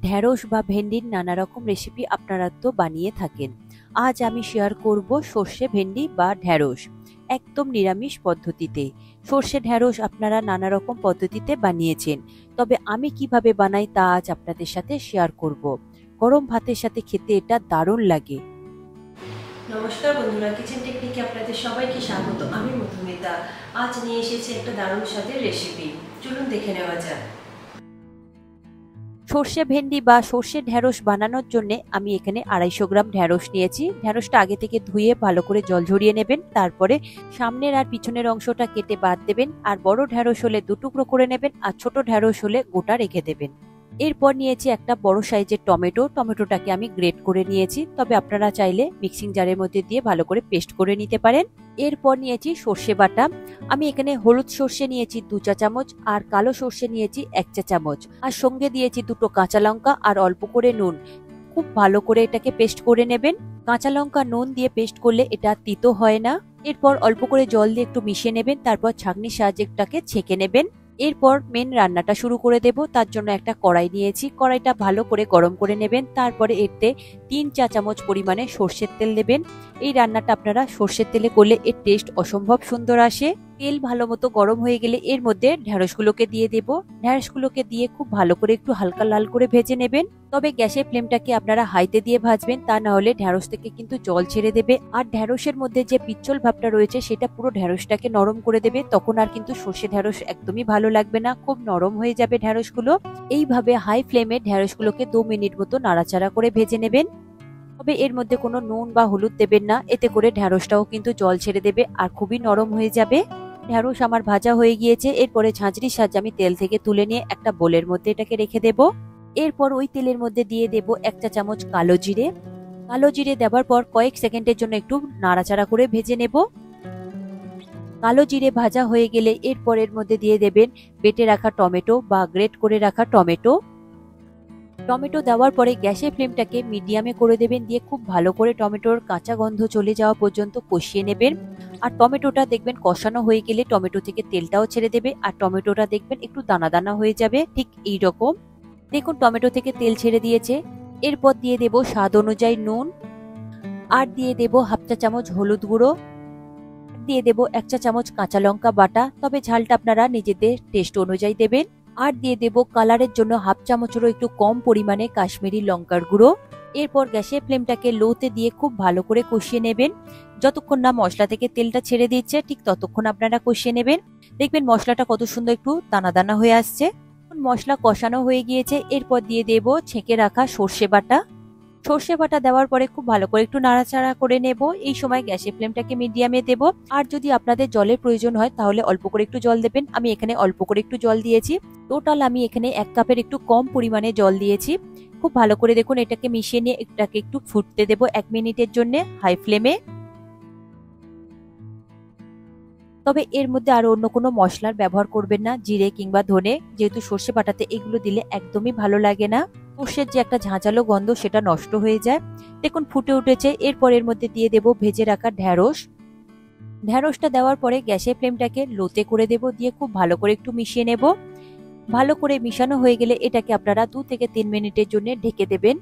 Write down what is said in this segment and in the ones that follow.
ঢেঁড়স বা ভেন্ডির নানা রকম রেসিপি আপনারা তো বানিয়ে থাকেন। আজ আমি শেয়ার করব সর্ষে ভেন্ডি বা ঢেঁড়স একদম নিরামিষ পদ্ধতিতে। সর্ষে ঢেঁড়স আপনারা নানা রকম পদ্ধতিতে বানিয়েছেন, তবে আমি কিভাবে বানাই তা আজ আপনাদের সাথে শেয়ার করব। গরম ভাতের সাথে খেতে এটা দারুণ লাগে। নমস্কার বন্ধুরা, কিচেন টেকনিকে আপনাদের সবাইকে স্বাগত। আমি মধুমিতা। আজ নিয়ে এসেছি একটা দারুণ স্বাদের রেসিপি, চলুন দেখে নেওয়া যাক। সর্ষে ভেন্ডি বা সর্ষে ঢেঁড়স বানানোর জন্য আমি এখানে 250 গ্রাম ঢেঁড়স নিয়েছি। ঢেঁড়সটা আগে থেকে ধুয়ে ভালো করে জল ঝরিয়ে নেবেন, তারপরে সামনের আর পিছনের অংশটা কেটে বাদ দেবেন। আর বড় ঢেঁড়স হলে 2 টুকরো করে নেবেন, আর ছোট ঢেঁড়স হলে গোটা রেখে দেবেন। এরপর নিয়েছি একটা বড় সাইজের টমেটোটাকে আমি গ্রেট করে নিয়েছি, তবে আপনারা চাইলে মিক্সিং জারের মধ্যে দিয়ে ভালো করে পেস্ট করে নিতে পারেন। এরপর নিয়েছি সর্ষে বাটা। আমি এখানে হলুদ সর্ষে নিয়েছি 2 চা চামচ, আর কালো সর্ষে নিয়েছি 1 চা চামচ, আর সঙ্গে দিয়েছি 2টো কাঁচা লঙ্কা আর অল্প করে নুন। খুব ভালো করে এটাকে পেস্ট করে নেবেন। কাঁচা লঙ্কা নুন দিয়ে পেস্ট করলে এটা তিতো হয় না। এরপর অল্প করে জল দিয়ে একটু মিশিয়ে নেবেন, তারপর ছাঁকনির সাহায্যে এটাকে ছেঁকে নেবেন। এরপর মেন রান্নাটা শুরু করে দেব। তার জন্য একটা কড়াই নিয়েছি, কড়াইটা ভালো করে গরম করে নেবেন। তারপরে এতে 3 চা চামচ পরিমাণে সর্ষের তেল দেবেন। এই রান্নাটা আপনারা সর্ষের তেলে করলে এর টেস্ট অসম্ভব সুন্দর আসে। তেল ভালো মতো গরম হয়ে গেলে এর মধ্যে ঢেঁড়সগুলোকে দিয়ে দেব। ঢেঁড়সগুলোকে দিয়ে খুব ভালো করে একটু হালকা লাল করে ভেজে নেবেন, তবে গ্যাসের ফ্লেমটাকে আপনারা হাইতে দিয়ে ভাজবেন, তা না হলে ঢেঁড়স থেকে কিন্তু জল ছেড়ে দেবে। আর ঢেঁড়সের মধ্যে যে পিচ্ছল ভাবটা রয়েছে সেটা পুরো ঢেঁড়সটাকে নরম করে দেবে, তখন আর কিন্তু সর্ষে ঢেঁড়স একদমই ভালো লাগবে না, খুব নরম হয়ে যাবে ঢেঁড়সগুলো। এইভাবে হাই ফ্লেমে ঢেঁড়সগুলোকে 2 মিনিট মতো নাড়াচাড়া করে ভেজে নেবেন। তবে এর মধ্যে কোনো নুন বা হলুদ দেবেন না, এতে করে ঢেঁড়সটাও কিন্তু জল ছেড়ে দেবে আর খুবই নরম হয়ে যাবে। ঢেঁড়স আমার ভাজা হয়ে গিয়েছে। এরপরে ঝাঁঝরির সাহায্যে আমি তেল থেকে তুলে নিয়ে একটা বোলের মধ্যে এটাকে রেখে দেব। এরপর ওই তেলের মধ্যে দিয়ে দেব 1 চা চামচ কালো জিরে। কালো জিরে দেওয়ার পর কয়েক সেকেন্ডের জন্য একটু নাড়াচাড়া করে ভেজে নেব। কালো জিরে ভাজা হয়ে গেলে এরপর এর মধ্যে দিয়ে দেবেন বেটে রাখা টমেটো বা গ্রেট করে রাখা টমেটো। টমেটো দেওয়ার পরে গ্যাসের ফ্লেমটাকে মিডিয়ামে করে দেবেন, দিয়ে খুব ভালো করে টমেটোর কাঁচা গন্ধ চলে যাওয়া পর্যন্ত কষিয়ে নেবেন। আর টমেটোটা দেখবেন কষানো হয়ে গেলে টমেটো থেকে তেলটাও ছেড়ে দেবে, আর টমেটোটা দেখবেন একটু দানা দানা হয়ে যাবে, ঠিক এই রকম। দেখুন টমেটো থেকে তেল ছেড়ে দিয়েছে। এরপর দিয়ে দেব স্বাদ অনুযায়ী নুন, আর দিয়ে দেব 1/2 চা চামচ হলুদ গুঁড়ো, দিয়ে দেব 1 চা চামচ কাঁচা লঙ্কা বাটা, তবে ঝালটা আপনারা নিজেদের টেস্ট অনুযায়ী দেবেন। আর দিয়ে দেব কালারের জন্য 1/2 চামচেরও একটু কম পরিমাণে কাশ্মীরি লঙ্কার গুঁড়ো। এরপর গ্যাসের ফ্লেমটাকে লোতে দিয়ে খুব ভালো করে কষিয়ে নেবেন। যতক্ষণ না মশলা থেকে তেলটা ছেড়ে দিচ্ছে ঠিক ততক্ষণ আপনারা কষিয়ে নেবেন। দেখবেন মশলাটা কত সুন্দর একটু দানা দানা হয়ে আসছে। মশলা কষানো হয়ে গিয়েছে। এরপর দিয়ে দেব ছেঁকে রাখা সর্ষে বাটা। সর্ষে বাটা দেওয়ার পরে খুব ভালো করে একটু নাড়াচাড়া করে নেব। এই সময় গ্যাসের ফ্লেমটাকে মিডিয়ামে দেব। আর যদি আপনাদের জলের প্রয়োজন হয় তাহলে অল্প করে একটু জল দেবেন। আমি এখানে অল্প করে একটু জল দিয়েছি। টোটাল আমি এখানে 1 কাপের একটু কম পরিমাণে জল দিয়েছি। খুব ভালো করে দেখুন এটাকে মিশিয়ে নিয়ে এটাকে একটু ফুটতে দেব 1 মিনিটের জন্য হাই ফ্লেমে। তবে এর মধ্যে আরো অন্য কোনো মশলার ব্যবহার করবেন না, জিরে কিংবা ধনে, যেহেতু সর্ষে বাটাতে এগুলো দিলে একদমই ভালো লাগে না। সর্ষের যে একটা ঝাঁঝালো গন্ধ সেটা নষ্ট হয়ে যায়। দেখুন ফুটে উঠেছে। এরপর এর মধ্যে দিয়ে দেব ভেজে রাখা ঢেঁড়স। ঢেঁড়সটা দেওয়ার পরে গ্যাসের ফ্লেমটাকে লোতে করে দেব, দিয়ে খুব ভালো করে একটু মিশিয়ে নেব। ভালো করে মিশানো হয়ে গেলে এটাকে আপনারা 2 থেকে 3 মিনিটের জন্য ঢেকে দেবেন।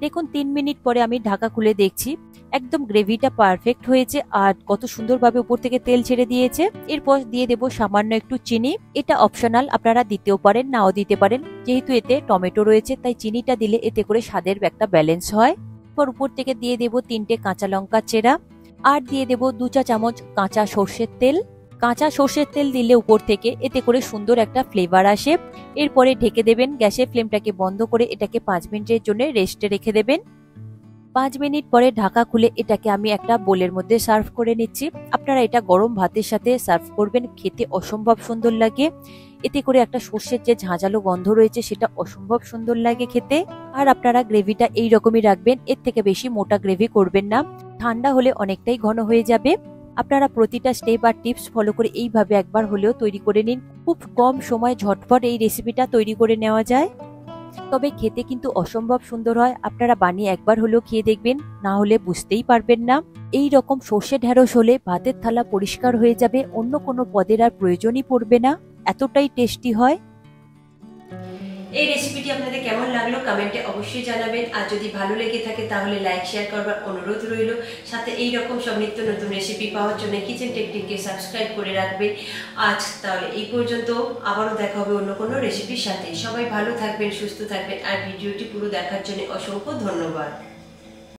দেখুন 3 মিনিট পরে আমি ঢাকা খুলে দেখছি একদম গ্রেভিটা পারফেক্ট হয়েছে আর কত সুন্দরভাবে উপর থেকে তেল ছেড়ে দিয়েছে। এরপর দিয়ে দেব সামান্য একটু চিনি। এটা অপশনাল, আপনারা দিতেও পারেন নাও দিতে পারেন, যেহেতু এতে টমেটো রয়েছে তাই চিনিটা দিলে এতে করে স্বাদের একটা ব্যালেন্স হয়। এরপর উপর থেকে দিয়ে দেব 3টে কাঁচা লঙ্কা চেরা, আর দিয়ে দেব 2 চা চামচ কাঁচা সর্ষের তেল। কাঁচা সর্ষের তেল দিলে উপর থেকে এতে করে সুন্দর একটা ফ্লেভার আসে। এরপরে ঢেকে দেবেন। গ্যাসের ফ্লেমটাকে বন্ধ করে এটাকে 5 মিনিটের জন্য রেস্টে রেখে দেবেন। 5 মিনিট পরে ঢাকা খুলে এটাকে আমি একটা বোলের মধ্যে সার্ভ করে নিচ্ছি। আপনারা এটা গরম ভাতের সাথে সার্ভ করবেন, খেতে অসম্ভব সুন্দর লাগে। এতে করে একটা সর্ষের যে ঝাঁঝালো গন্ধ রয়েছে সেটা অসম্ভব সুন্দর লাগে খেতে। আর আপনারা গ্রেভিটা এই রকমই রাখবেন, এর থেকে বেশি মোটা গ্রেভি করবেন না, ঠান্ডা হলে অনেকটাই ঘন হয়ে যাবে। আপনারা প্রতিটা স্টেপ আর টিপস ফলো করে এইভাবে একবার হলেও তৈরি করে নিন। খুব কম সময় ঝটপট এই রেসিপিটা তৈরি করে নেওয়া যায়, তবে খেতে কিন্তু অসম্ভব সুন্দর হয়। আপনারা বানিয়ে একবার হলেও খেয়ে দেখবেন, না হলে বুঝতেই পারবেন না। এই রকম সর্ষে ঢেঁড়স হলে ভাতের থালা পরিষ্কার হয়ে যাবে, অন্য কোনো পদের আর প্রয়োজনই পড়বে না। এতটাই টেস্টি হয়। এই রেসিপিটি আপনাদের কেমন লাগলো কমেন্টে অবশ্যই জানাবেন। আর যদি ভালো লেগে থাকে তাহলে লাইক শেয়ার করবার অনুরোধ রইল। সাথে এই রকম সব নিত্য নতুন রেসিপি পাওয়ার জন্য কিচেন টেকনিককে সাবস্ক্রাইব করে রাখবেন। আজ তাহলে এই পর্যন্ত, আবারও দেখা হবে অন্য কোনো রেসিপির সাথে। সবাই ভালো থাকবেন, সুস্থ থাকবেন, আর ভিডিওটি পুরো দেখার জন্য অসংখ্য ধন্যবাদ।